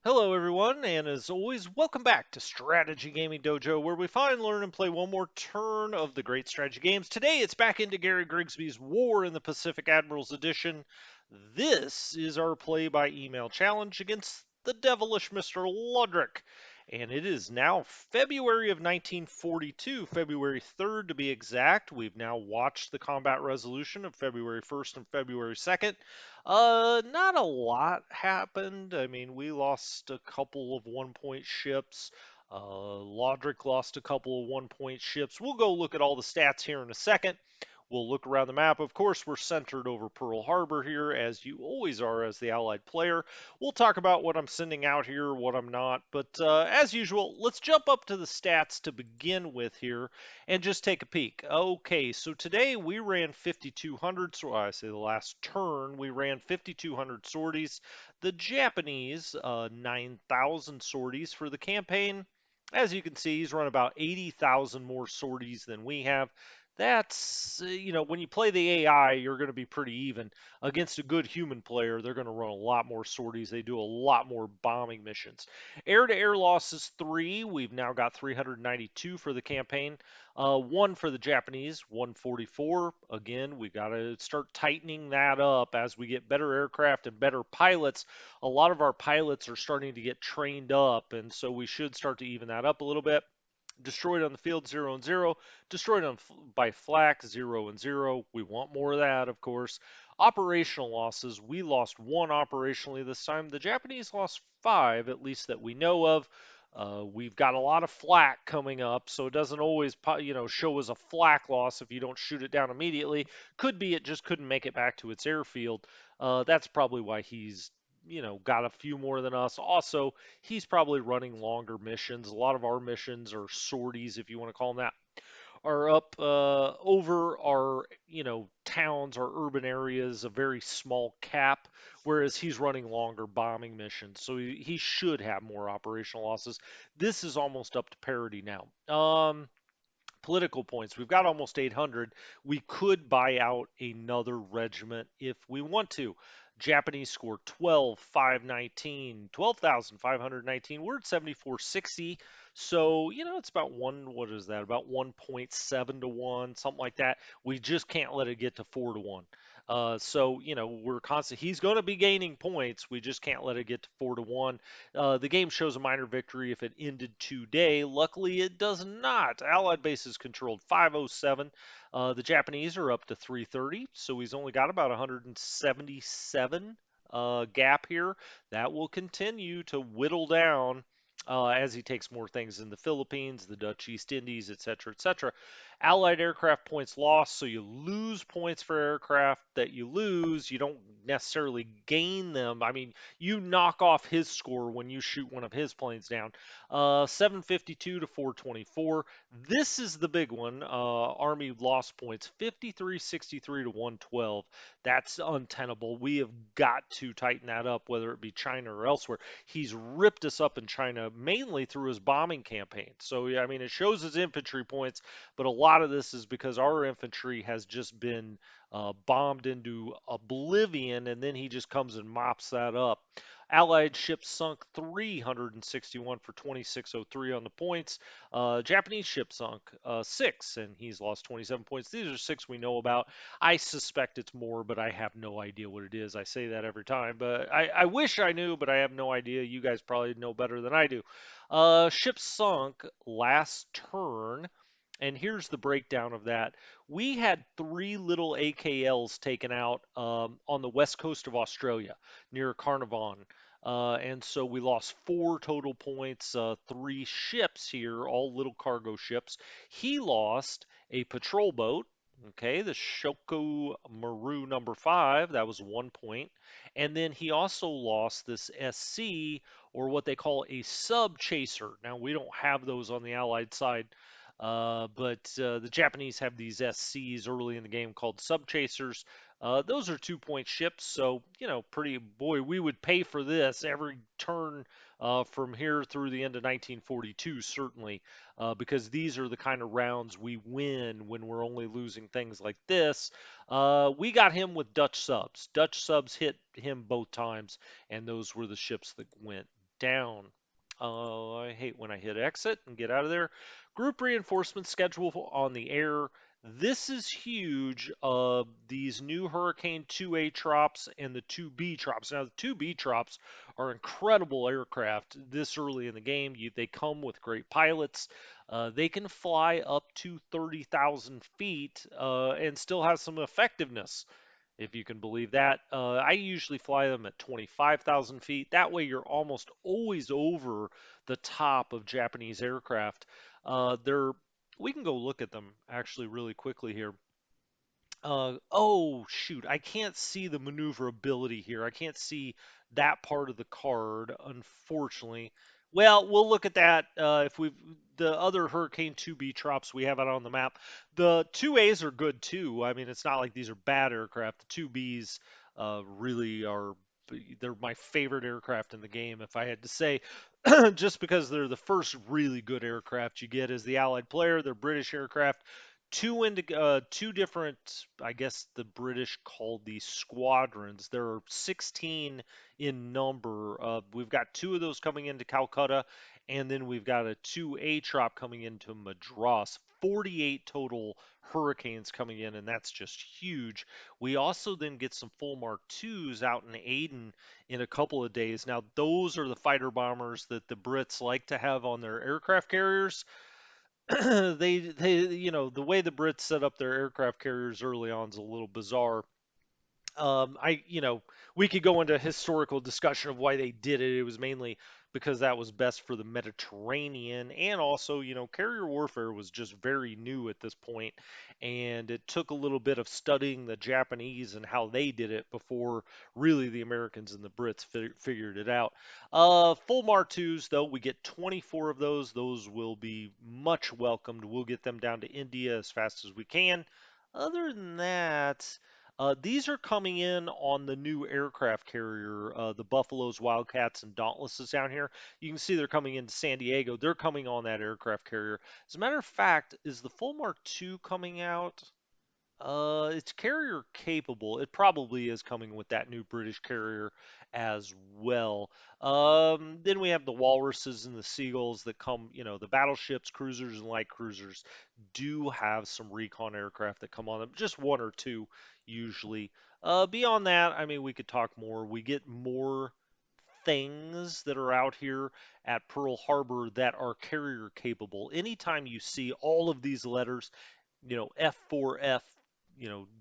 Hello, everyone, and as always, welcome back to Strategy Gaming Dojo, where we find, learn, and play one more turn of the great strategy games. Today, it's back into Gary Grigsby's War in the Pacific Admirals Edition. This is our play by email challenge against the devilish Mr. Ludric. And it is now February of 1942, February 3rd to be exact. We've now watched the combat resolution of February 1st and February 2nd. Not a lot happened. I mean, we lost a couple of one-point ships. Lodric lost a couple of one-point ships. We'll go look at all the stats here in a second. We'll look around the map. Of course, we're centered over Pearl Harbor here, as you always are as the Allied player. We'll talk about what I'm sending out here, what I'm not. But as usual, let's jump up to the stats to begin with here and just take a peek. Okay, so today we ran 5,200, so I say the last turn, we ran 5,200 sorties. The Japanese, 9,000 sorties for the campaign. As you can see, he's run about 80,000 more sorties than we have. That's, when you play the AI, you're going to be pretty even. Against a good human player, they're going to run a lot more sorties. They do a lot more bombing missions. Air-to-air losses 3. We've now got 392 for the campaign. 1 for the Japanese, 144. Again, we got to start tightening that up as we get better aircraft and better pilots. A lot of our pilots are starting to get trained up, and so we should start to even that up a little bit. Destroyed on the field, 0 and 0. Destroyed by flak, 0 and 0. We want more of that, of course. Operational losses, we lost 1 operationally this time. The Japanese lost 5, at least that we know of. We've got a lot of flak coming up, so it doesn't always, show as a flak loss if you don't shoot it down immediately. Could be it just couldn't make it back to its airfield. That's probably why he's, got a few more than us. Also, he's probably running longer missions. A lot of our missions are sorties, if you want to call them that, are up over our, towns, our urban areas, a very small cap, whereas he's running longer bombing missions. So he should have more operational losses. This is almost up to parity now. Political points. We've got almost 800. We could buy out another regiment if we want to. Japanese score 12,519, 12,519. We're at 7460. So, it's about what is that? About 1.7 to 1, something like that. We just can't let it get to 4 to 1. So, we're constant. He's going to be gaining points. We just can't let it get to 4 to 1. The game shows a minor victory if it ended today. Luckily, it does not. Allied bases controlled 507. The Japanese are up to 330, so he's only got about 177 gap here. That will continue to whittle down as he takes more things in the Philippines, the Dutch East Indies, etc., etc. Allied aircraft points lost, so you lose points for aircraft that you lose. You don't necessarily gain them. I mean, you knock off his score when you shoot one of his planes down. 752 to 424. This is the big one. Army lost points 5363 to 112. That's untenable. We have got to tighten that up, whether it be China or elsewhere. He's ripped us up in China mainly through his bombing campaign. So, yeah, I mean, it shows his infantry points, but a lot of this is because our infantry has just been bombed into oblivion, and then he just comes and mops that up. Allied ships sunk 361 for 2603 on the points. Japanese ship sunk 6, and he's lost 27 points. These are 6 we know about. I suspect it's more, but I have no idea what it is. I say that every time, but I wish I knew, but I have no idea. You guys probably know better than I do. Ship sunk last turn. And here's the breakdown of that. We had 3 little AKLs taken out on the west coast of Australia near Carnarvon. And so we lost 4 total points, 3 ships here, all little cargo ships. He lost a patrol boat, okay, the Shoko Maru number 5, that was 1 point. And then he also lost this SC, or what they call a sub chaser. Now, we don't have those on the Allied side. But the Japanese have these SCs early in the game called sub chasers. Those are 2 point ships, so pretty boy, we would pay for this every turn from here through the end of 1942, certainly, because these are the kind of rounds we win when we're only losing things like this. We got him with Dutch subs. Dutch subs hit him both times, and those were the ships that went down. I hate when I hit exit and get out of there. Group reinforcement schedule on the air. This is huge. These new Hurricane 2A trops and the 2B trops. Now, the 2B trops are incredible aircraft this early in the game. They come with great pilots. They can fly up to 30,000 feet and still have some effectiveness, if you can believe that. I usually fly them at 25,000 feet. That way, you're almost always over the top of Japanese aircraft. They're We can go look at them actually really quickly here. Oh shoot, I can't see the maneuverability here. I can't see that part of the card, unfortunately. Well, we'll look at that if we the other Hurricane 2B trops we have out on the map. The 2As are good too. I mean, it's not like these are bad aircraft. The 2Bs really are. They're my favorite aircraft in the game, if I had to say, just because they're the first really good aircraft you get as the Allied player. They're British aircraft, two different, I guess the British called these squadrons. There are 16 in number. We've got two of those coming into Calcutta, and then we've got a 2A trop coming into Madras. 48 total Hurricanes coming in, and that's just huge. We also then get some full Mark IIs out in Aden in a couple of days. Now, those are the fighter bombers that the Brits like to have on their aircraft carriers. The way the Brits set up their aircraft carriers early on is a little bizarre. We could go into a historical discussion of why they did it. It was mainly because that was best for the Mediterranean, and also, carrier warfare was just very new at this point, and it took a little bit of studying the Japanese and how they did it before really the Americans and the Brits figured it out. Full Mar-2s, though, we get 24 of those. Those will be much welcomed. We'll get them down to India as fast as we can. Other than that, these are coming in on the new aircraft carrier, the Buffaloes, Wildcats, and Dauntlesses down here. You can see they're coming into San Diego. They're coming on that aircraft carrier. As a matter of fact, is the full Mark II coming out? It's carrier capable. It probably is coming with that new British carrier as well. Then we have the Walruses and the Seagulls that come, the battleships, cruisers, and light cruisers do have some recon aircraft that come on them, just one or two usually. Beyond that, I mean, we could talk more. We get more things that are out here at Pearl Harbor that are carrier capable. Anytime you see all of these letters, F4F,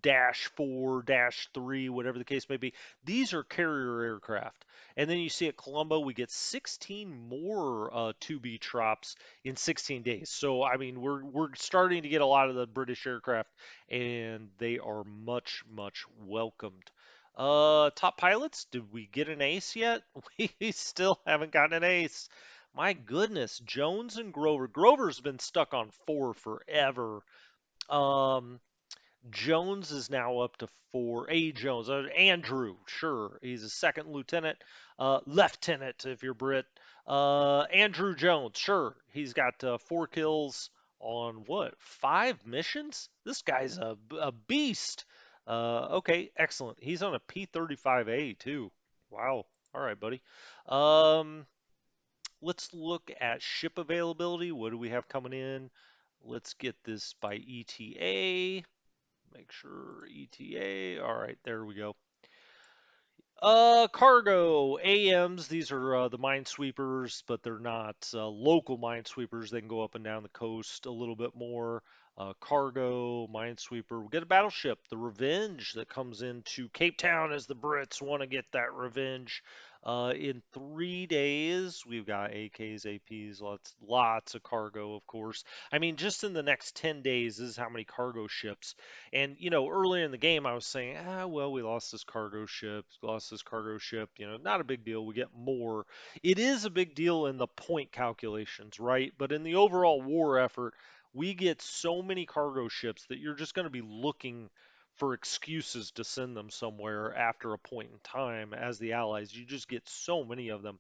dash 4, dash 3, whatever the case may be. These are carrier aircraft. And then you see at Colombo, we get 16 more 2B trops in 16 days. So, I mean, we're starting to get a lot of the British aircraft, and they are much, much welcomed. Top pilots, did we get an ace yet? We still haven't gotten an ace. My goodness, Jones and Grover. Grover's been stuck on 4 forever. Um, Jones is now up to 4. A. Jones, Andrew, sure, he's a second lieutenant, lieutenant if you're Brit. Andrew Jones, sure, he's got 4 kills on what, 5 missions? This guy's a beast. Okay, excellent. He's on a P-35A too. Wow. All right, buddy. Um, let's look at ship availability. What do we have coming in? Let's get this by ETA. Make sure ETA. All right, there we go. Cargo AMs. These are the minesweepers, but they're not local minesweepers. They can go up and down the coast a little bit more. Cargo minesweeper. We get a battleship, the Revenge, that comes into Cape Town as the Brits want to get that revenge. In 3 days, we've got AKs, APs, lots of cargo, of course. I mean, just in the next 10 days, this is how many cargo ships. And, earlier in the game, I was saying, well, we lost this cargo ship, lost this cargo ship, not a big deal. We get more. It is a big deal in the point calculations, right? But in the overall war effort, we get so many cargo ships that you're just going to be looking for excuses to send them somewhere after a point in time as the Allies. You just get so many of them.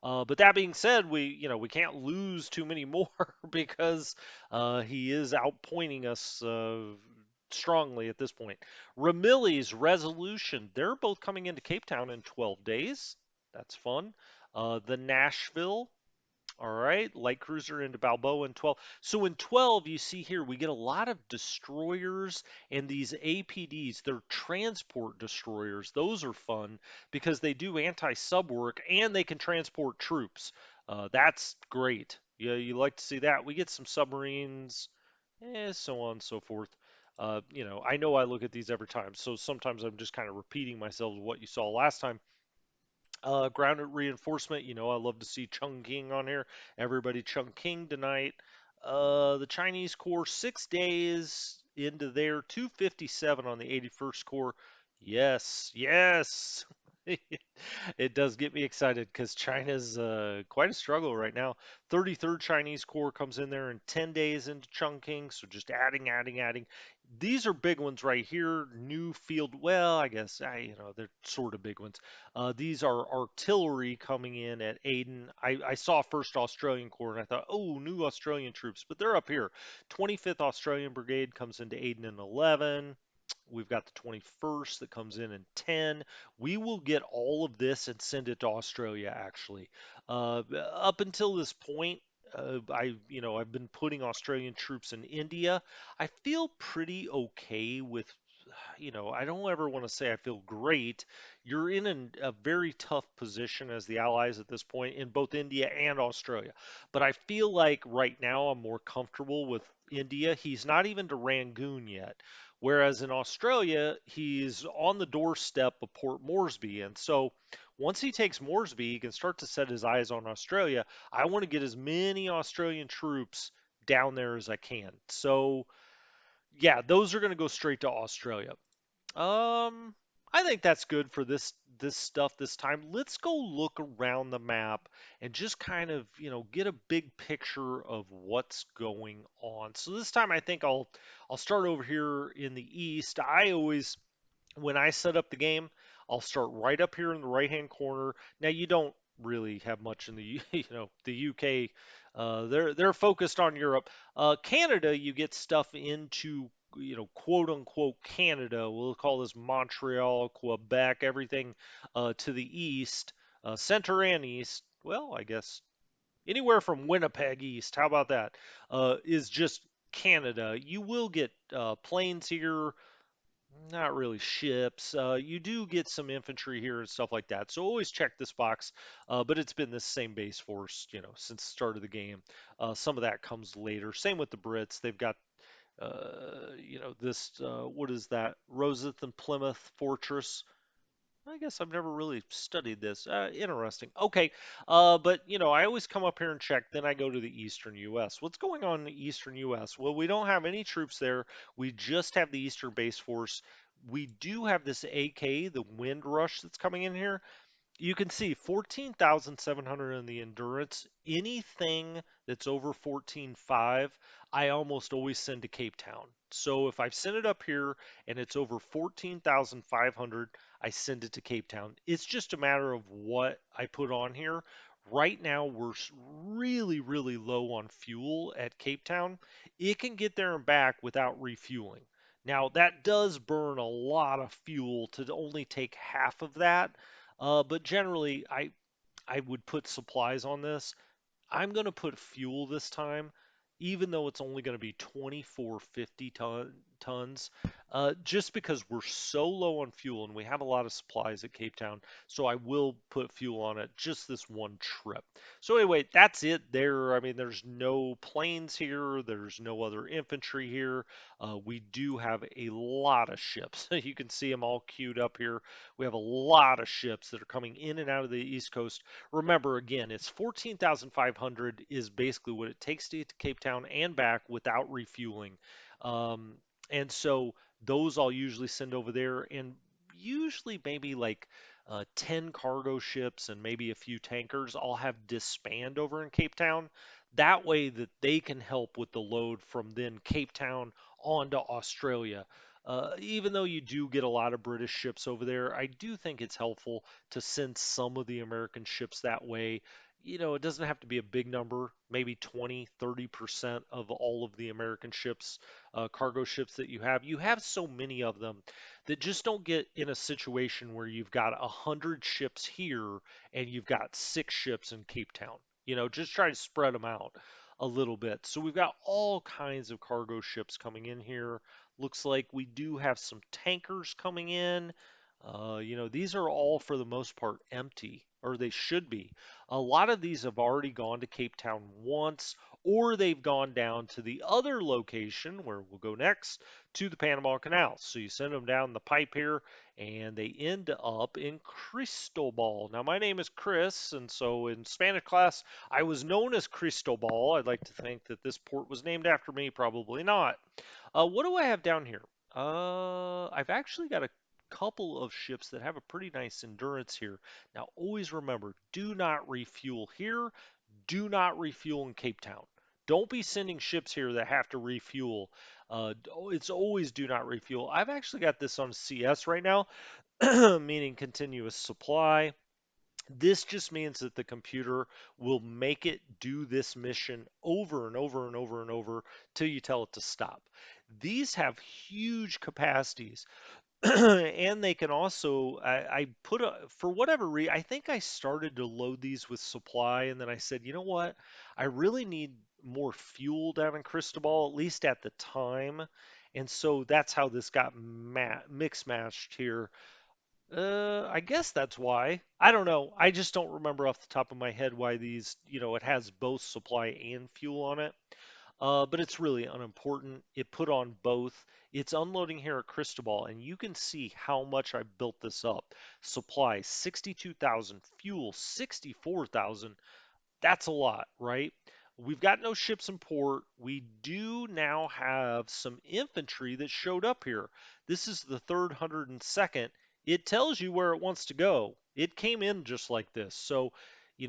But that being said, we can't lose too many more because he is outpointing us strongly at this point. Ramilli's Resolution, they're both coming into Cape Town in 12 days. That's fun. The Nashville, all right, light cruiser into Balboa in 12. So in 12, you see here we get a lot of destroyers and these APDs. They're transport destroyers. Those are fun because they do anti-sub work and they can transport troops. That's great. Yeah, you like to see that. We get some submarines, so on and so forth. I know I look at these every time, so sometimes I'm just kind of repeating myself what you saw last time. Grounded reinforcement, I love to see Chungking on here. Everybody Chungking tonight. The Chinese Corps, 6 days into their 257 on the 81st Corps. Yes, yes. It does get me excited because China's quite a struggle right now. 33rd Chinese Corps comes in there in 10 days into Chungking, so just adding, adding, adding. These are big ones right here. New field, well, I guess they're sort of big ones. These are artillery coming in at Aden. I saw 1st Australian Corps and I thought, oh, new Australian troops, but they're up here. 25th Australian Brigade comes into Aden in 11. We've got the 21st that comes in 10. We will get all of this and send it to Australia, actually. Up until this point, I've been putting Australian troops in India. I feel pretty okay with, I don't ever want to say I feel great. You're in a very tough position as the Allies at this point in both India and Australia. But I feel like right now I'm more comfortable with India. He's not even to Rangoon yet. Whereas in Australia, he's on the doorstep of Port Moresby. And so once he takes Moresby, he can start to set his eyes on Australia. I want to get as many Australian troops down there as I can. So, yeah, those are going to go straight to Australia. Um, I think that's good for this stuff this time. Let's go look around the map and just kind of, get a big picture of what's going on. So this time I think I'll start over here in the east. I always when I set up the game, I'll start right up here in the right-hand corner. Now you don't really have much in the the UK. They're focused on Europe. Canada, you get stuff into quote unquote Canada. We'll call this Montreal, Quebec, everything to the east, center and east. Well, I guess anywhere from Winnipeg east. How about that? Is just Canada. You will get planes here, not really ships. You do get some infantry here and stuff like that. So always check this box. But it's been the same base force, since the start of the game. Some of that comes later. Same with the Brits. They've got, this, what is that? Rosyth and Plymouth Fortress. I guess I've never really studied this. Interesting. Okay. But I always come up here and check. Then I go to the eastern U.S. What's going on in the eastern U.S.? Well, we don't have any troops there. We just have the eastern base force. We do have this AK, the Wind Rush, that's coming in here. You can see 14,700 in the endurance. Anything that's over 14.5, I almost always send to Cape Town. So if I've sent it up here and it's over 14,500, I send it to Cape Town. It's just a matter of what I put on here. Right now, we're really, really low on fuel at Cape Town. It can get there and back without refueling. Now, that does burn a lot of fuel to only take half of that. But generally, I would put supplies on this. I'm going to put fuel this time, even though it's only going to be 2450 tons, just because we're so low on fuel and we have a lot of supplies at Cape Town. So I will put fuel on it just this one trip. So anyway, that's it there. I mean, there's no planes here. There's no other infantry here. We do have a lot of ships. You can see them all queued up here. We have a lot of ships that are coming in and out of the East Coast. Remember, again, it's 14,500 is basically what it takes to get to Cape Town and back without refueling. Um, and so those I'll usually send over there, and usually maybe like 10 cargo ships and maybe a few tankers I'll have disband over in Cape Town. That way that they can help with the load from then Cape Town on to Australia. Even though you do get a lot of British ships over there, I do think it's helpful to send some of the American ships that way. it doesn't have to be a big number, maybe 20, 30% of all of the American ships, cargo ships that you have. You have so many of them that just don't get in a situation where you've got 100 ships here and you've got 6 ships in Cape Town. Just try to spread them out a little bit. So we've got all kinds of cargo ships coming in here. Looks like we do have some tankers coming in. These are all for the most part empty, or they should be. A lot of these have already gone to Cape Town once, or they've gone down to the other location where we'll go next to the Panama Canal. So you send them down the pipe here, and they end up in Cristobal. Now, my name is Chris, and so in Spanish class, I was known as Cristobal. I'd like to think that this port was named after me, probably not. What do I have down here? I've actually got a couple of ships that have a pretty nice endurance here. Now, always remember, do not refuel here. Do not refuel in Cape Town. Don't be sending ships here that have to refuel. It's always do not refuel. I've actually got this on CS right now, meaning continuous supply. This just means that the computer will make it do this mission over and over and over and over till you tell it to stop. These have huge capacities. And they can also, I put for whatever reason, I think I started to load these with supply, and then I said, you know what? I really need more fuel down in Cristobal, at least at the time. And so that's how this got mix matched here. I guess that's why. I don't know. I just don't remember off the top of my head why these, it has both supply and fuel on it. But it's really unimportant. It put on both. It's unloading here at Cristobal, and you can see how much I built this up. Supply 62,000, fuel 64,000. That's a lot, right? We've got no ships in port. We do now have some infantry that showed up here. This is the 3rd 102nd. It tells you where it wants to go. It came in just like this. So,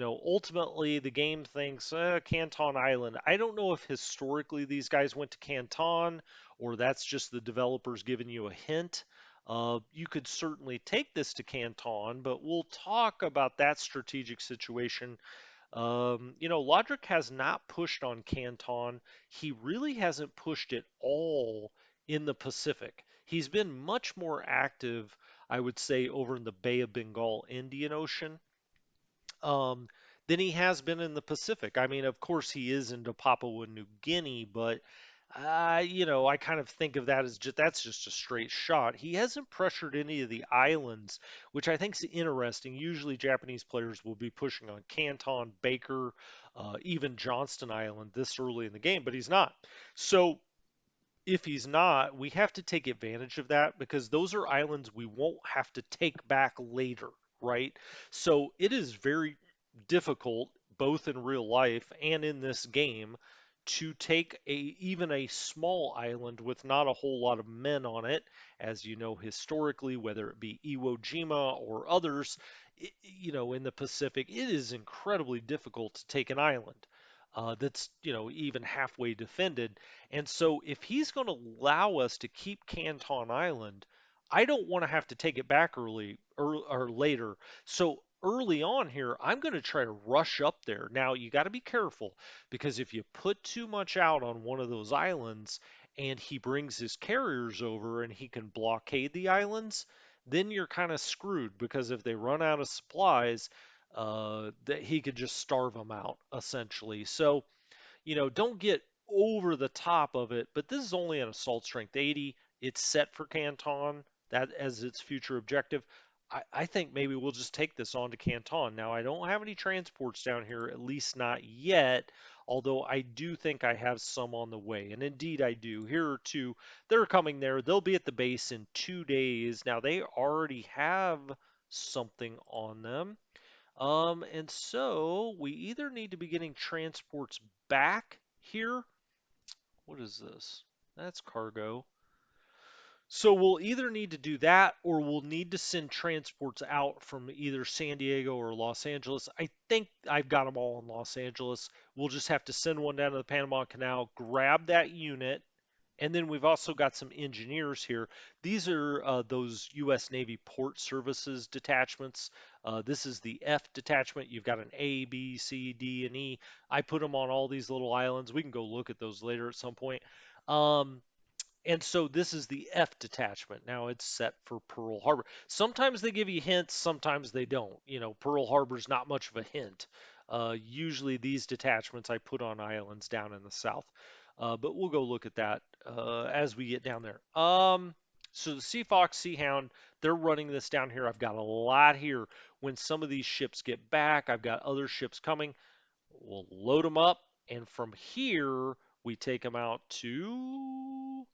ultimately the game thinks Canton Island. I don't know if historically these guys went to Canton or that's just the developers giving you a hint. You could certainly take this to Canton, but we'll talk about that strategic situation. Lodrick has not pushed on Canton. He really hasn't pushed it all in the Pacific. He's been much more active, I would say, over in the Bay of Bengal, Indian Ocean, um, than he has been in the Pacific. I mean, of course, he is into Papua New Guinea, but I kind of think of that as that's just a straight shot. He hasn't pressured any of the islands, which I think is interesting. Usually, Japanese players will be pushing on Canton, Baker, even Johnston Island this early in the game, but he's not. So if he's not, we have to take advantage of that because those are islands we won't have to take back later, right? So it is very difficult, both in real life and in this game, to take even a small island with not a whole lot of men on it, as you know historically, whether it be Iwo Jima or others, in the Pacific, it is incredibly difficult to take an island. That's even halfway defended, and so if he's going to allow us to keep Canton Island, I don't want to have to take it back early or later. So early on here, I'm going to try to rush up there. Now you got to be careful because if you put too much out on one of those islands and he brings his carriers over and he can blockade the islands, then you're kind of screwed because if they run out of supplies, that he could just starve them out essentially. So don't get over the top of it, but this is only an assault strength 80. It's set for Canton that as its future objective. I think maybe we'll just take this on to Canton. Now, I don't have any transports down here, at least not yet, although I do think I have some on the way. And indeed, I do. Here are two. They're coming there. They'll be at the base in 2 days. Now, they already have something on them. And so we either need to be getting transports back here. What is this? That's cargo. So we'll either need to do that or we'll need to send transports out from either San Diego or Los Angeles. I think I've got them all in Los Angeles. We'll just have to send one down to the Panama Canal, grab that unit, And then we've also got some engineers here. These are those U.S. Navy Port Services detachments. This is the F detachment. You've got an A, B, C, D, and E. I put them on all these little islands. We can go look at those later at some point. Um, and so this is the F detachment. Now it's set for Pearl Harbor. Sometimes they give you hints, sometimes they don't. Pearl Harbor's not much of a hint. Usually these detachments I put on islands down in the south. But we'll go look at that as we get down there. So the Sea Fox, Sea Hound, they're running this down here. I've got a lot here. When some of these ships get back, I've got other ships coming. We'll load them up, and from here we take them out to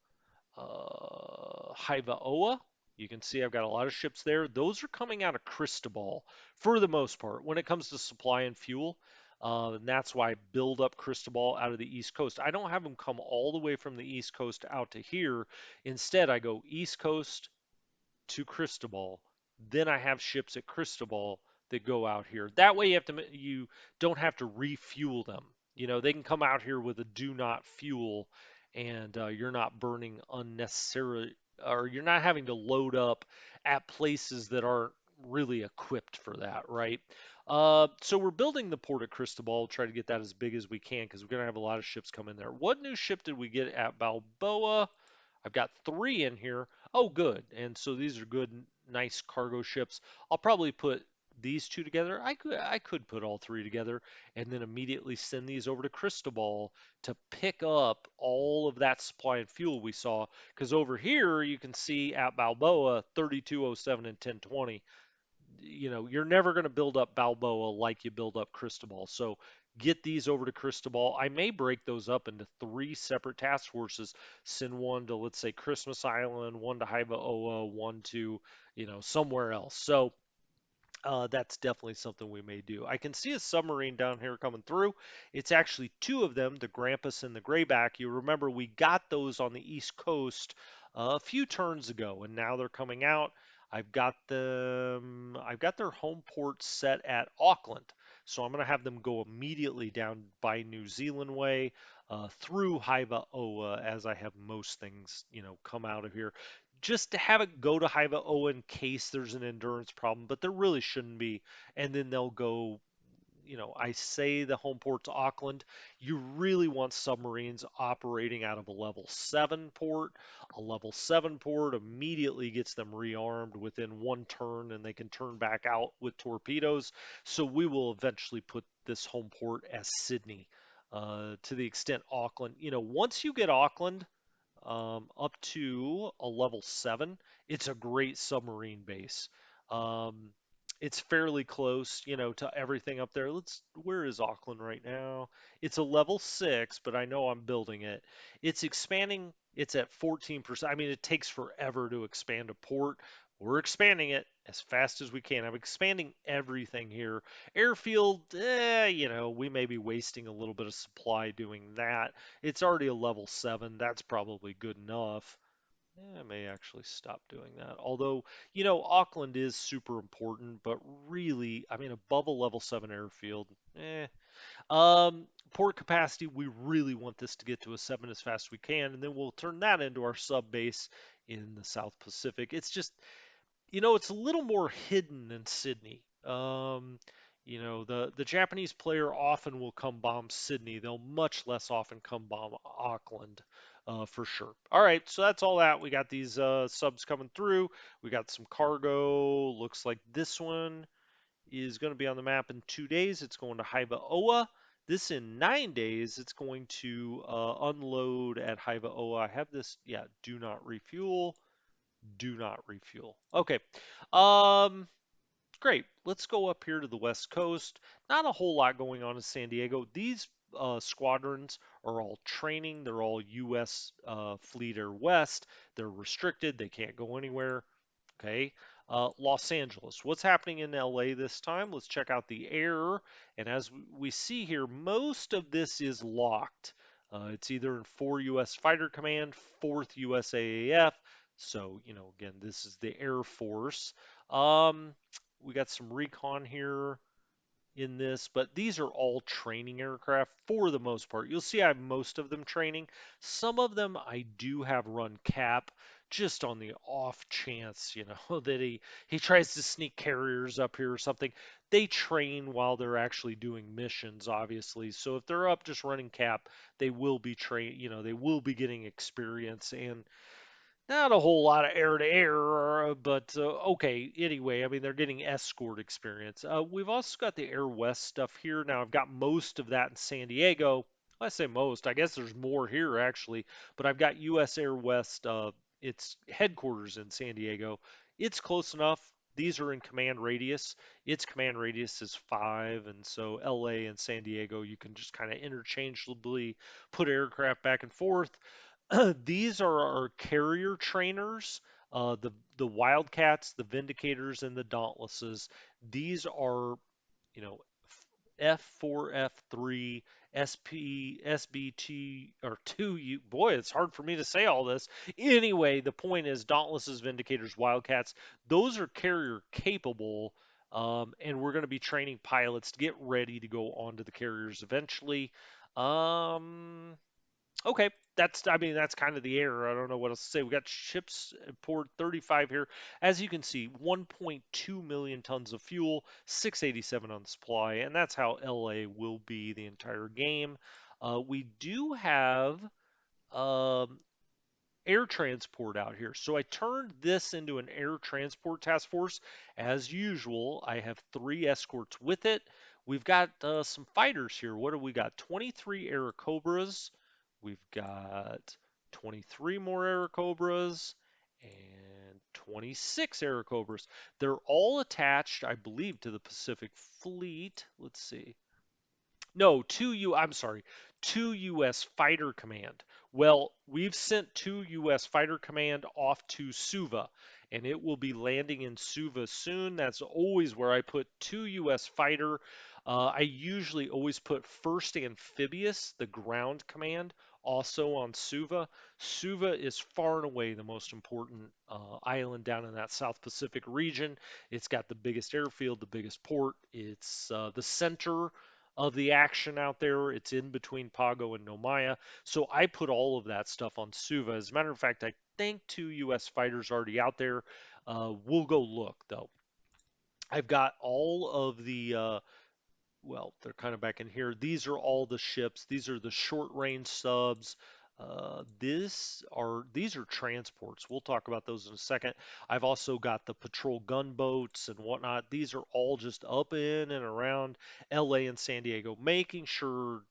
Haivaoa. You can see I've got a lot of ships there. Those are coming out of Cristobal for the most part when it comes to supply and fuel. And that's why I build up Cristobal out of the East Coast. I don't have them come all the way from the East Coast out to here. Instead, I go East Coast to Cristobal. Then I have ships at Cristobal that go out here. That way you don't have to refuel them. They can come out here with a do not fuel, and you're not burning unnecessarily, or you're not having to load up at places that aren't really equipped for that, right? So we're building the port at Cristobal, try to get that as big as we can because we're going to have a lot of ships come in there. What new ship did we get at Balboa? I've got three in here. Oh, good. And so these are good, nice cargo ships. I'll probably put these two together. I could put all three together and then immediately send these over to Cristobal to pick up all of that supply and fuel we saw. Because over here you can see at Balboa 3207 and 1020, you're never going to build up Balboa like you build up Cristobal. So get these over to Cristobal. I may break those up into three separate task forces. Send one to, let's say, Christmas Island, one to Haivaoa, one to, somewhere else. So that's definitely something we may do. I can see a submarine down here coming through. It's actually two of them, the Grampus and the Grayback. You remember we got those on the East Coast a few turns ago, and now they're coming out. I've got their home port set at Auckland, so I'm going to have them go immediately down by New Zealand way through Haivaoa, as I have most things, come out of here just to have it go to Haiva in case there's an endurance problem, but there really shouldn't be. And then they'll go, I say the home port's Auckland. You really want submarines operating out of a level 7 port. A level 7 port immediately gets them rearmed within one turn and they can turn back out with torpedoes. So we will eventually put this home port as Sydney. To the extent Auckland, once you get Auckland, up to a level 7. It's a great submarine base. Um, it's fairly close, to everything up there. Where is Auckland right now? It's a level 6, but I know I'm building it. It's expanding. It's at 14%. I mean, it takes forever to expand a port. We're expanding it as fast as we can. I'm expanding everything here. Airfield, we may be wasting a little bit of supply doing that. It's already a level 7. That's probably good enough. I may actually stop doing that. Although, Auckland is super important, but really, I mean, above a level 7 airfield, eh. Port capacity, we really want this to get to a 7 as fast as we can, and then we'll turn that into our sub base in the South Pacific. It's just, it's a little more hidden than Sydney. The Japanese player often will come bomb Sydney. They'll much less often come bomb Auckland, for sure. All right, so that's all that. We got these subs coming through. We got some cargo. Looks like this one is going to be on the map in 2 days. It's going to Haivaoa. This in 9 days, it's going to unload at Haivaoa. I have this, yeah, do not refuel, do not refuel. Okay. Um, Great. Let's go up here to the West Coast. Not a whole lot going on in San Diego. These squadrons are all training. They're all U.S. Fleet Air West. They're restricted. They can't go anywhere. Okay. Los Angeles. What's happening in LA this time? Let's check out the air. And as we see here, most of this is locked. It's either in 4 U.S. Fighter Command, 4th U.S. AAF. So, again, this is the Air Force. Um, we got some recon here. in this, but these are all training aircraft for the most part. You'll see I have most of them training. Some of them I do have run cap just on the off chance, that he tries to sneak carriers up here or something. They train while they're actually doing missions, obviously. So if they're up just running cap, they will be they will be getting experience and not a whole lot of air to air, but okay. Anyway, I mean, they're getting escort experience. We've also got the Air West stuff here. Now, I've got most of that in San Diego. Well, I say most. I guess there's more here, actually. But I've got US Air West, its headquarters in San Diego. It's close enough. These are in command radius. Its command radius is 5, and so LA and San Diego, you can just kind of interchangeably put aircraft back and forth. These are our carrier trainers, the Wildcats, the Vindicators, and the Dauntlesses. These are, F4, F3, SP, SBT, or 2U. Boy, it's hard for me to say all this. Anyway, the point is Dauntlesses, Vindicators, Wildcats, those are carrier capable. And we're going to be training pilots to get ready to go onto the carriers eventually. Um, Okay, I mean that's kind of the air. I don't know what else to say. We got ships poured 35 here. As you can see, 1.2 million tons of fuel, 687 on supply, and that's how LA will be the entire game. We do have um, air transport out here. So I turned this into an air transport task force. As usual, I have 3 escorts with it. We've got some fighters here. What do we got? 23 Airacobras. We've got 23 more Airacobras and 26 Airacobras. They're all attached, I believe, to the Pacific Fleet. Let's see. No, I'm sorry, to U.S. Fighter Command. Well, we've sent two U.S. Fighter Command off to Suva, and it will be landing in Suva soon. That's always where I put two U.S. Fighter. I usually always put first Amphibious, the ground command, also on Suva. Suva is far and away the most important island down in that South Pacific region. It's got the biggest airfield, the biggest port. It's the center of the action out there. It's in between Pago and Nomaya. So I put all of that stuff on Suva. As a matter of fact, I think two U.S. fighters already out there. We'll go look though. I've got all of the well, they're kind of back in here. These are all the ships. These are the short range subs. These are transports. We'll talk about those in a second. I've also got the patrol gunboats and whatnot. These are all just up in and around LA and San Diego, making sure,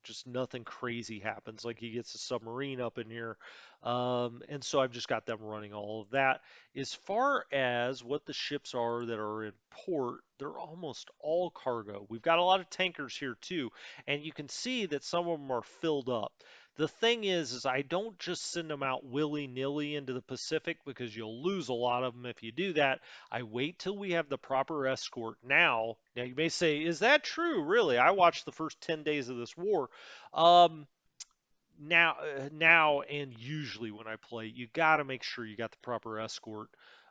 just nothing crazy happens, like he gets a submarine up in here. And so I've just got them running all of that. As far as what the ships are that are in port, they're almost all cargo. We've got a lot of tankers here too, and you can see that some of them are filled up. The thing is I don't just send them out willy-nilly into the Pacific because you'll lose a lot of them if you do that. I wait till we have the proper escort now. Now you may say, is that true? Really? I watched the first 10 days of this war. Um, now and usually when I play, you got to make sure you got the proper escort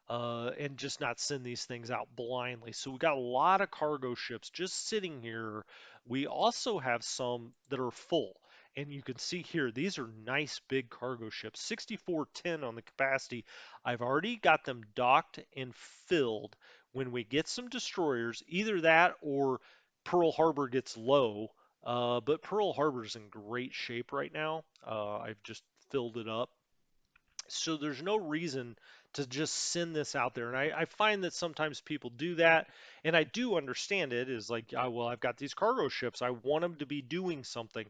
and just not send these things out blindly. So we got a lot of cargo ships just sitting here. We also have some that are full. And you can see here, these are nice big cargo ships, 6410 on the capacity. I've already got them docked and filled. When we get some destroyers, either that or Pearl Harbor gets low, but Pearl Harbor's in great shape right now. I've just filled it up. So there's no reason to just send this out there. And I find that sometimes people do that. And I do understand it is like, well, I've got these cargo ships. I want them to be doing something.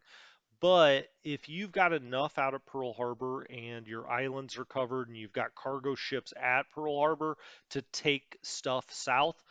But if you've got enough out of Pearl Harbor and your islands are covered and you've got cargo ships at Pearl Harbor to take stuff south,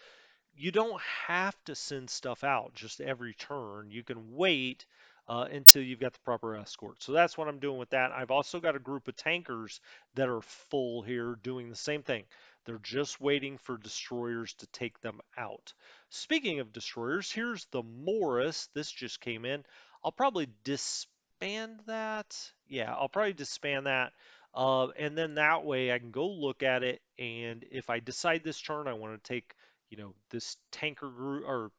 you don't have to send stuff out just every turn. You can wait until you've got the proper escort. So that's what I'm doing with that. I've also got a group of tankers that are full here doing the same thing. They're just waiting for destroyers to take them out. Speaking of destroyers, here's the Morris. This just came in. I'll probably disband that. Yeah, I'll probably disband that. And then that way I can go look at it. And if I decide this turn I want to take this tanker group or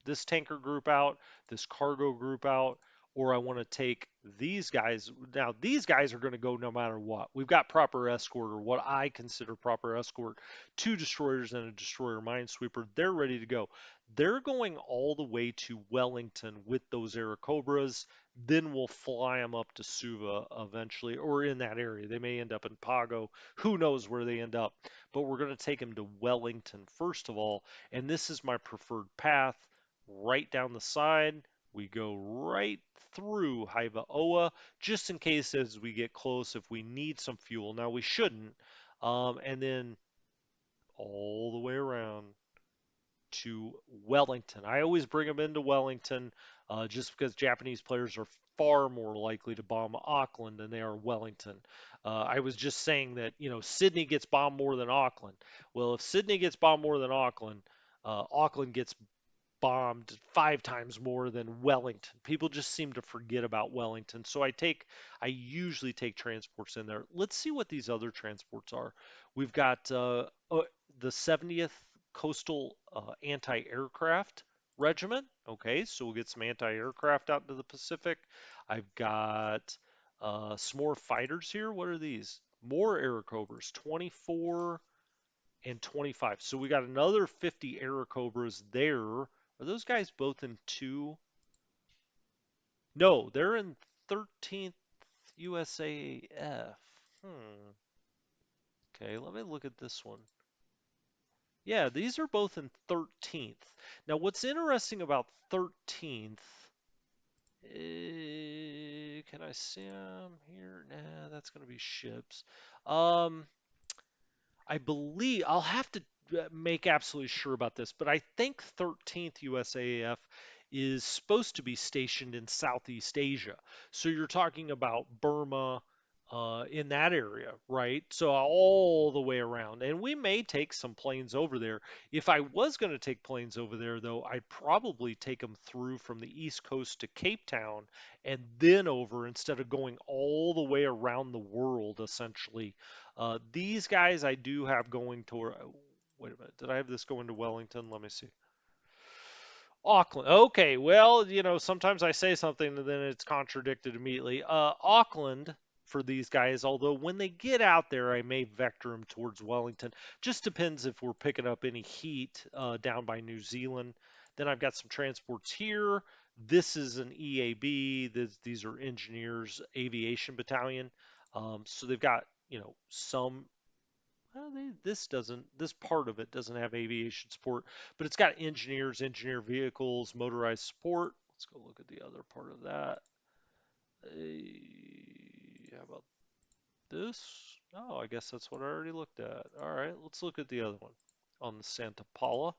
this tanker group out, this cargo group out, or I want to take these guys. Now, these guys are going to go no matter what. We've got proper escort, or what I consider proper escort, two destroyers and a destroyer minesweeper. They're ready to go. They're going all the way to Wellington with those Airacobras. Then we'll fly them up to Suva eventually, or in that area. They may end up in Pago. Who knows where they end up? But we're going to take them to Wellington first of all, and this is my preferred path. Right down the side, we go right through Haiva Oa, just in case as we get close, if we need some fuel. Now we shouldn't, and then all the way around to Wellington. I always bring them into Wellington just because Japanese players are far more likely to bomb Auckland than they are Wellington. I was just saying that, Sydney gets bombed more than Auckland. Well, if Sydney gets bombed more than Auckland, Auckland gets bombed 5 times more than Wellington. People just seem to forget about Wellington. So I usually take transports in there. Let's see what these other transports are. We've got the 70th Coastal Anti-Aircraft Regiment. Okay, so we'll get some anti-aircraft out into the Pacific. I've got some more fighters here. What are these? More Airacobras, 24 and 25. So we got another 50 Airacobras there. Are those guys both in two? No, they're in 13th USAF. Okay, let me look at this one. Yeah, these are both in 13th. Now, what's interesting about 13th, can I see them here? Nah, that's going to be ships. Um, I believe I'll have to make absolutely sure about this, but I think 13th USAF is supposed to be stationed in Southeast Asia. So you're talking about Burma, in that area, right? So all the way around. And we may take some planes over there. If I was going to take planes over there, though, I'd probably take them through from the East Coast to Cape Town and then over instead of going all the way around the world, essentially. These guys I do have going to. Wait a minute. Did I have this going to Wellington? Let me see. Auckland. Okay, well, sometimes I say something and then it's contradicted immediately. Auckland for these guys, although when they get out there, I may vector them towards Wellington. Just depends if we're picking up any heat down by New Zealand. Then I've got some transports here. This is an EAB. These are Engineers Aviation Battalion. So they've got, some well, this part of it doesn't have aviation support, but it's got engineers, engineer vehicles, motorized support. Let's go look at the other part of that. How about this? Oh, I guess that's what I already looked at. All right, let's look at the other one on the Santa Paula.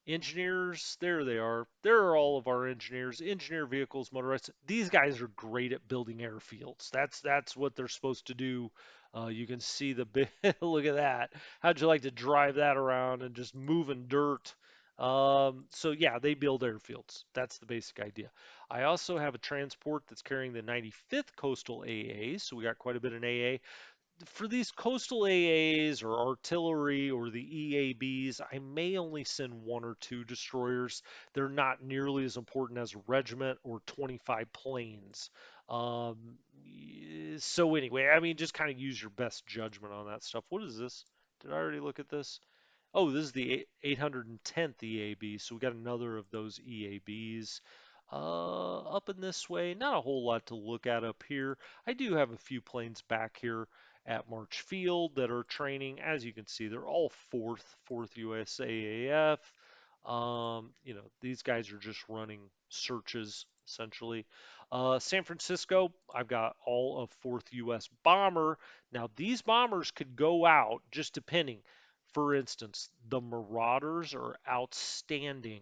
Engineers, there they are. There are all of our engineers, engineer vehicles, motorized. These guys are great at building airfields. That's what they're supposed to do. You can see the big, look at that. How'd you like to drive that around and just moving dirt? So yeah, they build airfields. That's the basic idea. I also have a transport that's carrying the 95th Coastal AA, so we got quite a bit in AA for these coastal AAs or artillery or the EABs, I may only send one or two destroyers. They're not nearly as important as a regiment or 25 planes. Um, so anyway, I mean, just kind of use your best judgment on that stuff. What is this? Did I already look at this? Oh, this is the 810th EAB, so we got another of those EABs. Up in this way, not a whole lot to look at up here. I do have a few planes back here at March Field that are training. As you can see, they're all fourth USAAF. These guys are just running searches essentially. San Francisco, I've got all of 4th US Bomber. Now, these bombers could go out just depending. For instance, the Marauders are outstanding,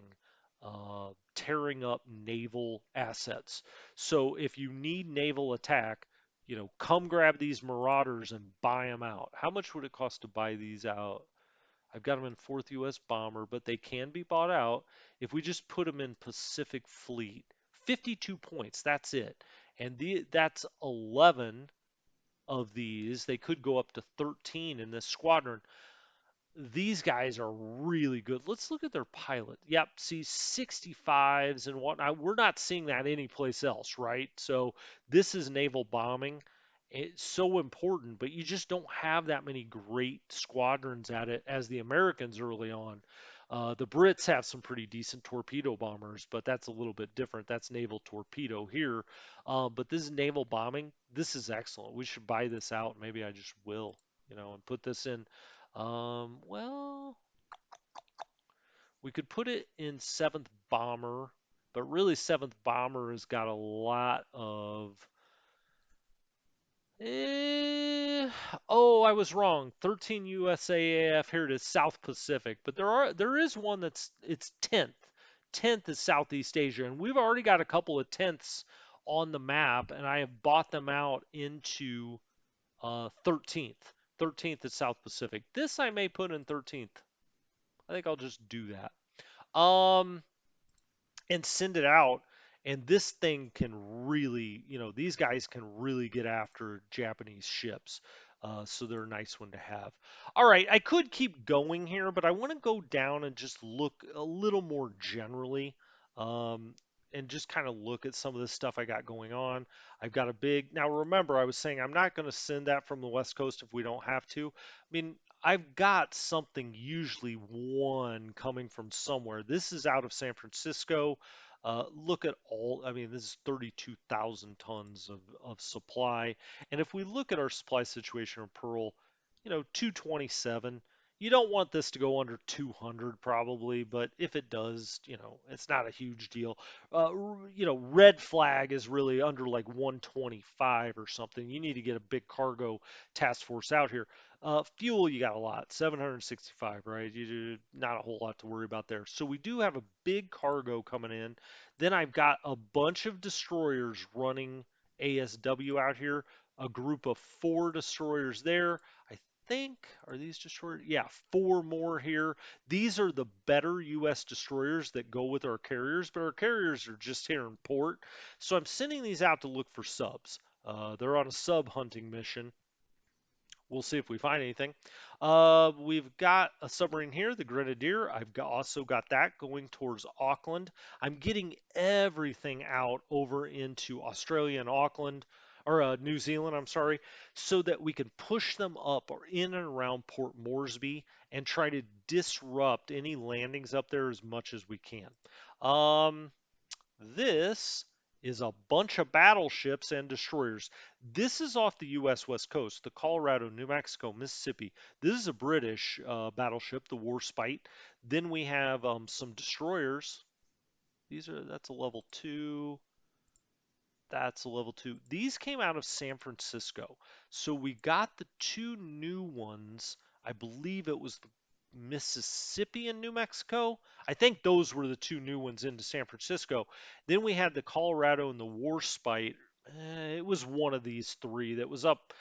tearing up naval assets. So if you need naval attack, come grab these Marauders and buy them out. How much would it cost to buy these out? I've got them in 4th US Bomber, but they can be bought out. If we just put them in Pacific Fleet, 52 points, that's it. And that's 11 of these. They could go up to 13 in this squadron. these guys are really good. Let's look at their pilot. Yep, see 65s and whatnot. We're not seeing that anyplace else, right? So this is naval bombing. It's so important, but you just don't have that many great squadrons at it as the Americans early on. The Brits have some pretty decent torpedo bombers, but that's a little bit different. That's naval torpedo here. But this is naval bombing. This is excellent. We should buy this out. Maybe I just will, and put this in. Well, we could put it in seventh bomber, but really seventh bomber has got a lot of. Eh, oh, I was wrong. 13 USAAF. Here it is, South Pacific. But there is one that's it's 10th. 10th is Southeast Asia, and we've already got a couple of tenths on the map, and I have bought them out into 13th. 13th is South Pacific. This I may put in 13th. I think I'll just do that. Um, and send it out. And this thing can really, these guys can really get after Japanese ships. So they're a nice one to have. All right, I could keep going here, but I want to go down and just look a little more generally, um, and just kind of look at some of the stuff I got going on. I've got a big, now remember, I was saying I'm not going to send that from the West Coast if we don't have to. I mean, I've got something, usually one coming from somewhere. This is out of San Francisco. Look at all, I mean, this is 32,000 tons of supply. And if we look at our supply situation of Pearl, 227. You don't want this to go under 200 probably, but if it does, it's not a huge deal. Red flag is really under like 125 or something. You need to get a big cargo task force out here. Fuel, you got a lot, 765, right? Not a whole lot to worry about there. So we do have a big cargo coming in. Then I've got a bunch of destroyers running ASW out here, a group of 4 destroyers there. I think, are these destroyers? Yeah, 4 more here. These are the better U.S. destroyers that go with our carriers, but our carriers are just here in port. So I'm sending these out to look for subs. They're on a sub hunting mission. We'll see if we find anything. We've got a submarine here, the Grenadier. Also got that going towards Auckland. I'm getting everything out over into Australia and Auckland, or New Zealand, I'm sorry, so that we can push them up or in and around Port Moresby and try to disrupt any landings up there as much as we can. Um, this is a bunch of battleships and destroyers. This is off the U.S. West Coast, the Colorado, New Mexico, Mississippi. This is a British battleship, the Warspite. Then we have some destroyers. That's a level 2. That's a level 2. These came out of San Francisco. So we got the 2 new ones. I believe it was the Mississippi and New Mexico. I think those were the 2 new ones into San Francisco. Then we had the Colorado and the Warspite. It was one of these 3 that was up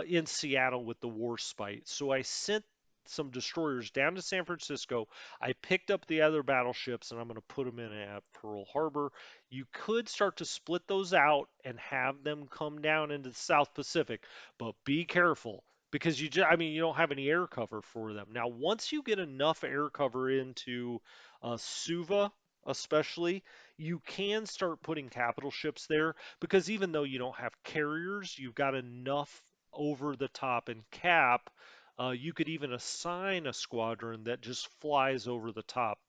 in Seattle with the Warspite. So I sent some destroyers down to San Francisco. I picked up the other battleships and I'm going to put them in at Pearl Harbor. You could start to split those out and have them come down into the South Pacific, but be careful because I mean, you don't have any air cover for them. Now, once you get enough air cover into Suva, especially, you can start putting capital ships there because even though you don't have carriers, you've got enough over the top and cap. You could even assign a squadron that just flies over the top.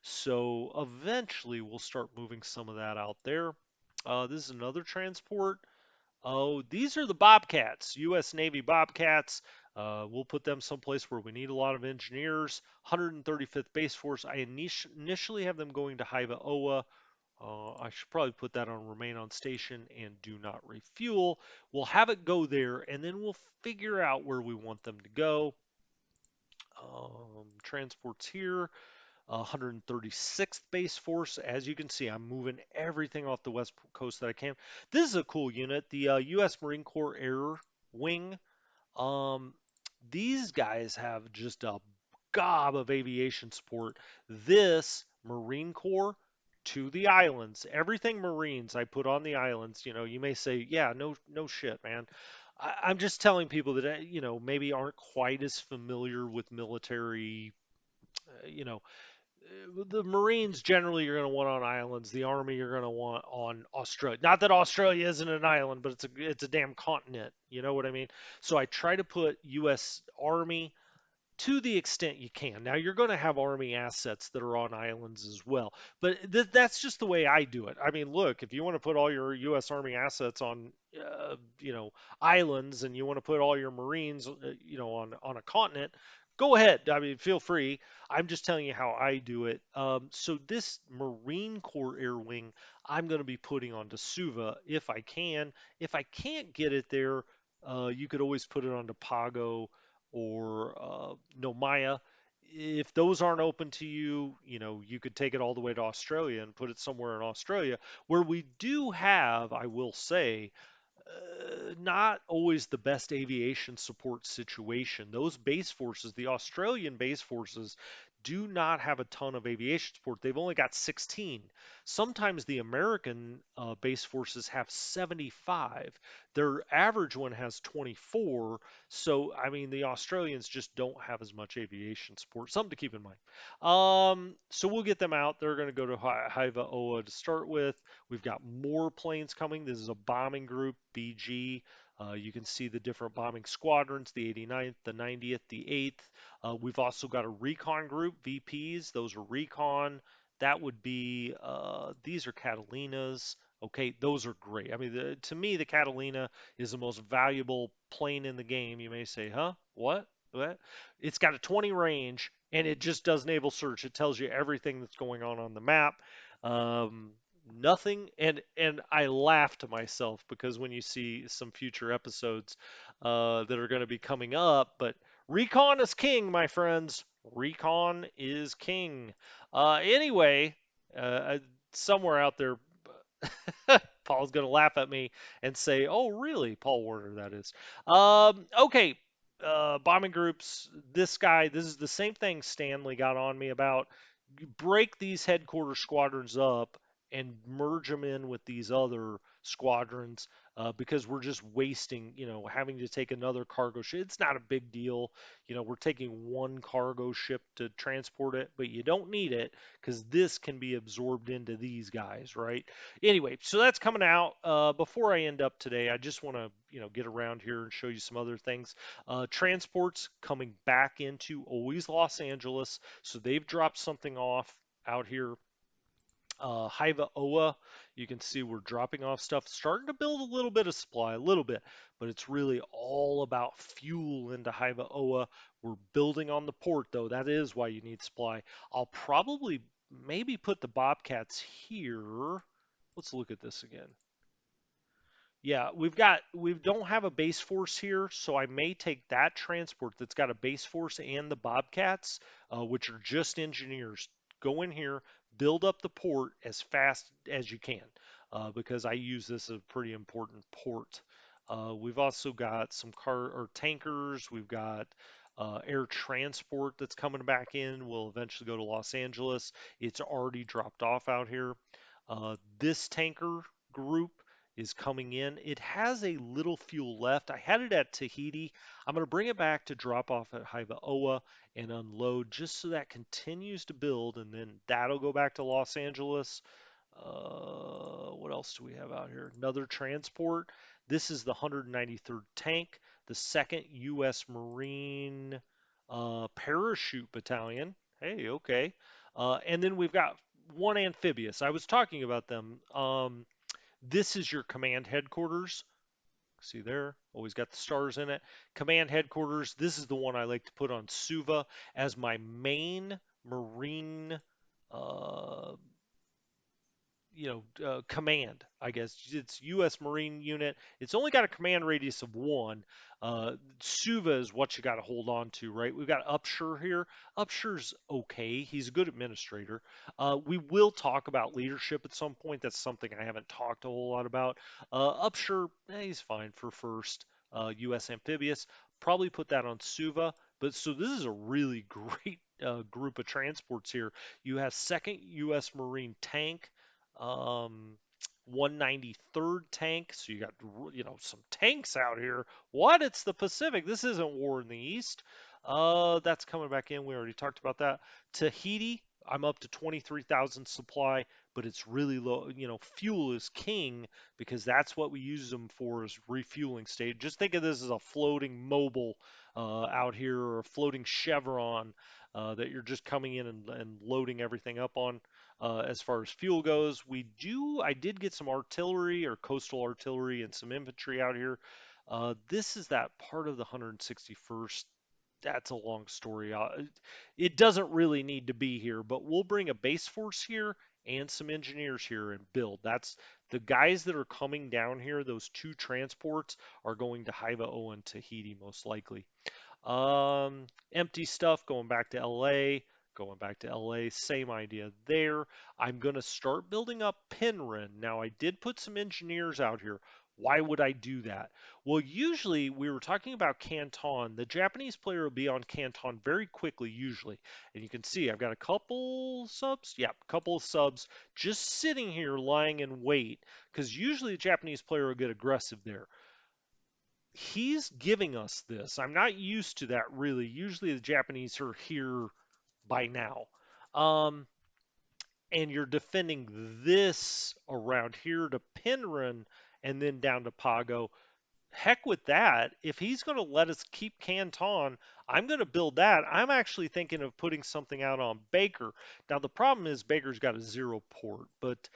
So eventually we'll start moving some of that out there. This is another transport. Oh, these are the Bobcats, U.S. Navy Bobcats. We'll put them someplace where we need a lot of engineers. 135th Base Force. I initially have them going to Hiva Oa. I should probably put that on remain on station and do not refuel. We'll have it go there, and then we'll figure out where we want them to go. Transports here. 136th Base Force. As you can see, I'm moving everything off the west coast that I can. This is a cool unit, the U.S. Marine Corps Air Wing. Um, these guys have just a gob of aviation support. This Marine Corps to the islands, everything Marines I put on the islands. You may say, yeah, no shit, man. I'm just telling people that maybe aren't quite as familiar with military. You know, the Marines generally you're going to want on islands. The Army you're going to want on Australia. Not that Australia isn't an island, but it's a damn continent. You know what I mean? So I try to put U.S. Army to the extent you can. Now you're going to have army assets that are on islands as well, but that's just the way I do it. I mean, look, if you want to put all your U.S. Army assets on, islands, and you want to put all your Marines, on a continent, go ahead. I mean, feel free. I'm just telling you how I do it. So this Marine Corps Air Wing, I'm going to be putting onto Suva if I can. If I can't get it there, you could always put it onto Pago or Nomaya. If those aren't open to you, you could take it all the way to Australia and put it somewhere in Australia where we do have, I will say, not always the best aviation support situation. Those base forces, the Australian base forces, do not have a ton of aviation support. They've only got 16. Sometimes the American base forces have 75. Their average one has 24. So, I mean, the Australians just don't have as much aviation support. Something to keep in mind. So we'll get them out. They're going to go to Haiva Oa to start with. We've got more planes coming. This is a bombing group, BG. You can see the different bombing squadrons, the 89th, the 90th, the 8th. We've also got a recon group, VPs. Those are recon. That would be, these are Catalinas. Okay, those are great. I mean, to me, the Catalina is the most valuable plane in the game. You may say, huh? What? What? It's got a 20 range and it just does naval search. It tells you everything that's going on the map. Um, Nothing, and I laugh to myself because when you see some future episodes that are going to be coming up, but recon is king, my friends. Recon is king. Anyway, somewhere out there, Paul's going to laugh at me and say, "Oh, really, Paul Warner? That is." Okay, bombing groups. This guy. This is the same thing Stanley got on me about. Break these headquarters squadrons up and merge them in with these other squadrons because we're just wasting, having to take another cargo ship. It's not a big deal. We're taking one cargo ship to transport it, but you don't need it because this can be absorbed into these guys, right? Anyway, so that's coming out. Before I end up today, I just want to, get around here and show you some other things. Transports coming back into always Los Angeles. So they've dropped something off out here. Hiva Oa, you can see we're dropping off stuff, starting to build a little bit of supply, a little bit, but it's really all about fuel into Hiva Oa. We're building on the port, though. That is why you need supply. I'll probably maybe put the Bobcats here. Let's look at this again. Yeah, we don't have a base force here, so I may take that transport that's got a base force and the Bobcats, which are just engineers. Go in here, build up the port as fast as you can, because I use this as a pretty important port. We've also got some car or tankers. We've got air transport that's coming back in. We'll eventually go to Los Angeles. It's already dropped off out here. This tanker group is coming in. It has a little fuel left. I had it at Tahiti. I'm going to bring it back to drop off at Hiva Oa and unload just so that continues to build, and then that'll go back to Los Angeles. What else do we have out here? Another transport. This is the 193rd Tank, the 2nd U.S. Marine Parachute Battalion. Hey, okay. And then we've got one amphibious. I was talking about them. This is your command headquarters. See there, always got the stars in it. Command headquarters. This is the one I like to put on Suva as my main marine uh, command. I guess it's U.S. Marine unit. It's only got a command radius of 1. Suva is what you got to hold on to, right? We've got Upshur here. Upshur's okay. He's a good administrator. We will talk about leadership at some point. That's something I haven't talked a whole lot about. Upshur, he's fine for first. U.S. amphibious. Probably put that on Suva. But so this is a really great group of transports here. You have 2nd U.S. Marine tank. 193rd tank. So you got some tanks out here. What? It's the Pacific. This isn't war in the East. That's coming back in. We already talked about that. Tahiti, I'm up to 23,000 supply, but it's really low. Fuel is king because that's what we use them for is refueling state. Just think of this as a floating mobile out here or a floating chevron that you're just coming in and loading everything up on. As far as fuel goes, I did get some artillery or coastal artillery and some infantry out here. This is that part of the 161st. That's a long story. It doesn't really need to be here, but we'll bring a base force here and some engineers here and build. That's the guys that are coming down here. Those two transports are going to Haifa O and Tahiti most likely. Empty stuff going back to LA, going back to LA, same idea there. I'm going to start building up Penryn. Now, I did put some engineers out here. Why would I do that? Well, usually we were talking about Canton. The Japanese player will be on Canton very quickly, usually. And you can see I've got a couple subs. Yeah, a couple of subs just sitting here lying in wait because usually the Japanese player will get aggressive there. He's giving us this. I'm not used to that really. Usually the Japanese are here by now. Um, and you're defending this around here to Penryn and then down to Pago. Heck with that. If he's going to let us keep Canton, I'm going to build that. I'm actually thinking of putting something out on Baker. Now, the problem is Baker's got a zero port, but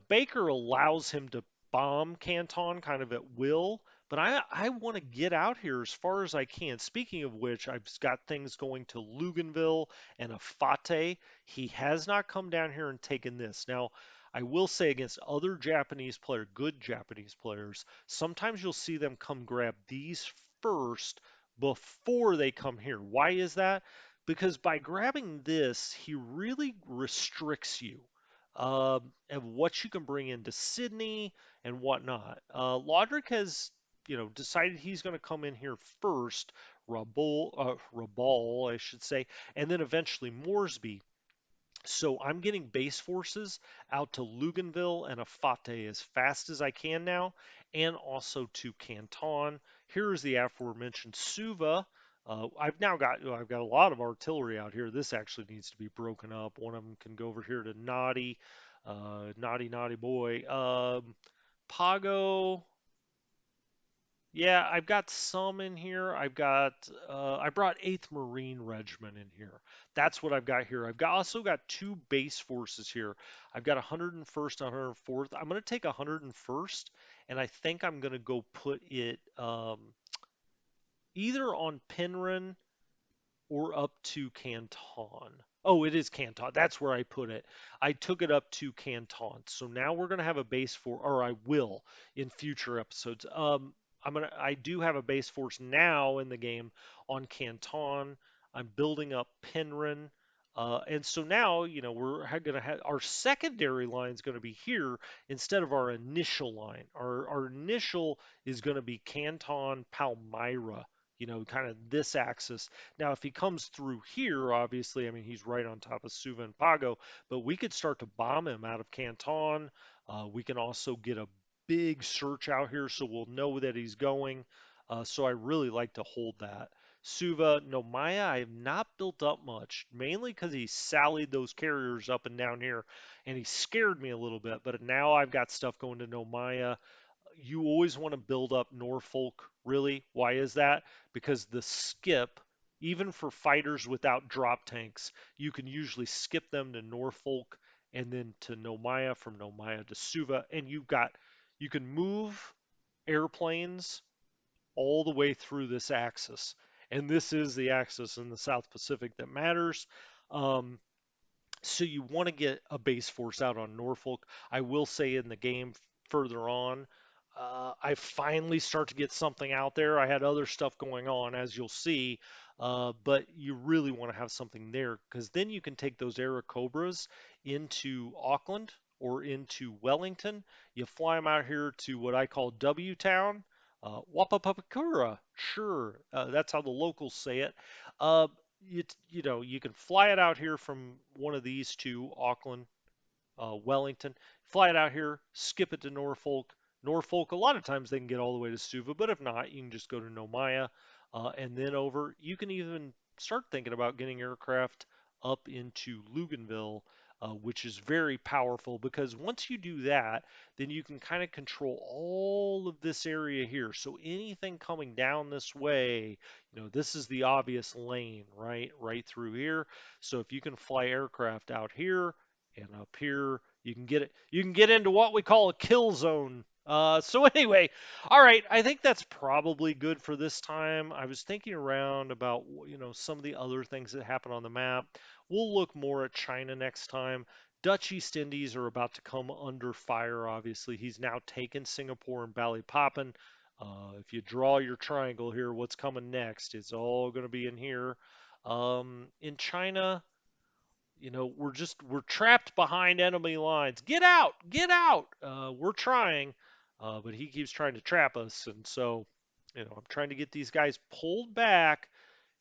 Baker allows him to bomb Canton kind of at will, but I want to get out here as far as I can. Speaking of which, I've got things going to Luganville and Afate. He has not come down here and taken this. Now, I will say against other Japanese players, good Japanese players, sometimes you'll see them come grab these first before they come here. Why is that? Because by grabbing this, he really restricts you and what you can bring into Sydney and whatnot. Lodrick has, decided he's going to come in here first, Rabal, I should say, and then eventually Moresby. So I'm getting base forces out to Luganville and Afate as fast as I can now, and also to Canton. Here is the aforementioned Suva. I've got a lot of artillery out here. This actually needs to be broken up. One of them can go over here to Naughty, naughty boy. Pago. Yeah, I've got some in here. I brought 8th Marine Regiment in here. That's what I've got here. Also got two base forces here. I've got 101st, 104th. I'm going to take 101st, and I think I'm going to go put it either on Penryn or up to Canton. Oh, it is Canton. That's where I put it. I took it up to Canton. So now we're going to have a base for, or I will in future episodes. I do have a base force now in the game on Canton. I'm building up Penryn. And so now, we're going to have our secondary line is going to be here instead of our initial line. Our initial is going to be Canton, Palmyra, kind of this axis. Now, if he comes through here, obviously, I mean, he's right on top of Suva and Pago, but we could start to bomb him out of Canton. We can also get a big search out here so we'll know that he's going. So I really like to hold that. Suva, Nomaya, I have not built up much, mainly because he sallied those carriers up and down here, and he scared me a little bit. But now I've got stuff going to Nomaya. You always want to build up Norfolk, really. Why is that? Because the skip, even for fighters without drop tanks, you can usually skip them to Norfolk and then to Nomaya, from Nomaya to Suva, and you can move airplanes all the way through this axis. And this is the axis in the South Pacific that matters. Um, so you want to get a base force out on Norfolk. I will say in the game further on, I finally start to get something out there. I had other stuff going on, as you'll see, but you really want to have something there because then you can take those Airacobras into Auckland or into Wellington. You fly them out here to what I call W Town, Wapapapakura. Sure, that's how the locals say it. Uh, you can fly it out here from one of these two, Auckland Wellington. Fly it out here, skip it to Norfolk. Norfolk, a lot of times they can get all the way to Suva, but if not, you can just go to Nomaya and then over. You can even start thinking about getting aircraft up into Luganville, which is very powerful because once you do that, then you can kind of control all of this area here. So anything coming down this way, this is the obvious lane, right? Right through here. So if you can fly aircraft out here, and up here you can get into what we call a kill zone. So anyway, all right, I think that's probably good for this time. I was thinking around about some of the other things that happen on the map. We'll look more at China next time. Dutch East Indies are about to come under fire. Obviously, he's now taken Singapore and Balikpapan. If you draw your triangle here, what's coming next? It's all going to be in here. In China, we're trapped behind enemy lines. Get out, get out. We're trying, but he keeps trying to trap us, and so I'm trying to get these guys pulled back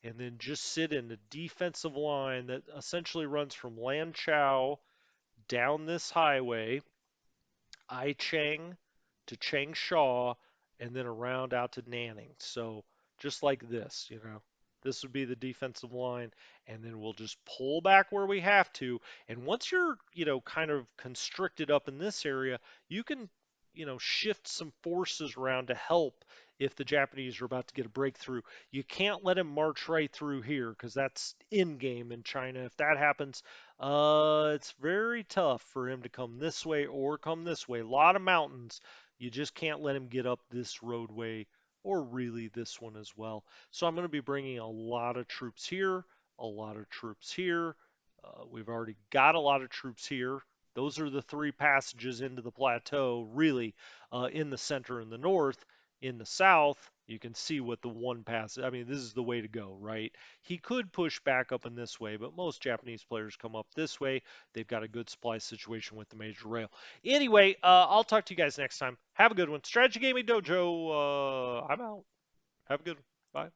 and then just sit in the defensive line that essentially runs from Lanchow down this highway, Cheng to Changsha, and then around out to Nanning. So just like this. This would be the defensive line, and then we'll just pull back where we have to. And once you're kind of constricted up in this area, you can shift some forces around to help if the Japanese are about to get a breakthrough. You can't let him march right through here because that's in game in China. If that happens, it's very tough for him to come this way or come this way. A lot of mountains. You just can't let him get up this roadway or really this one as well. So I'm going to be bringing a lot of troops here, a lot of troops here. We've already got a lot of troops here. Those are the three passages into the plateau, really, in the center and the north. In the south, you can see what the one pass. I mean, this is the way to go, right? He could push back up in this way, but most Japanese players come up this way. They've got a good supply situation with the major rail. Anyway, I'll talk to you guys next time. Have a good one. Strategy Gaming Dojo, I'm out. Have a good one. Bye.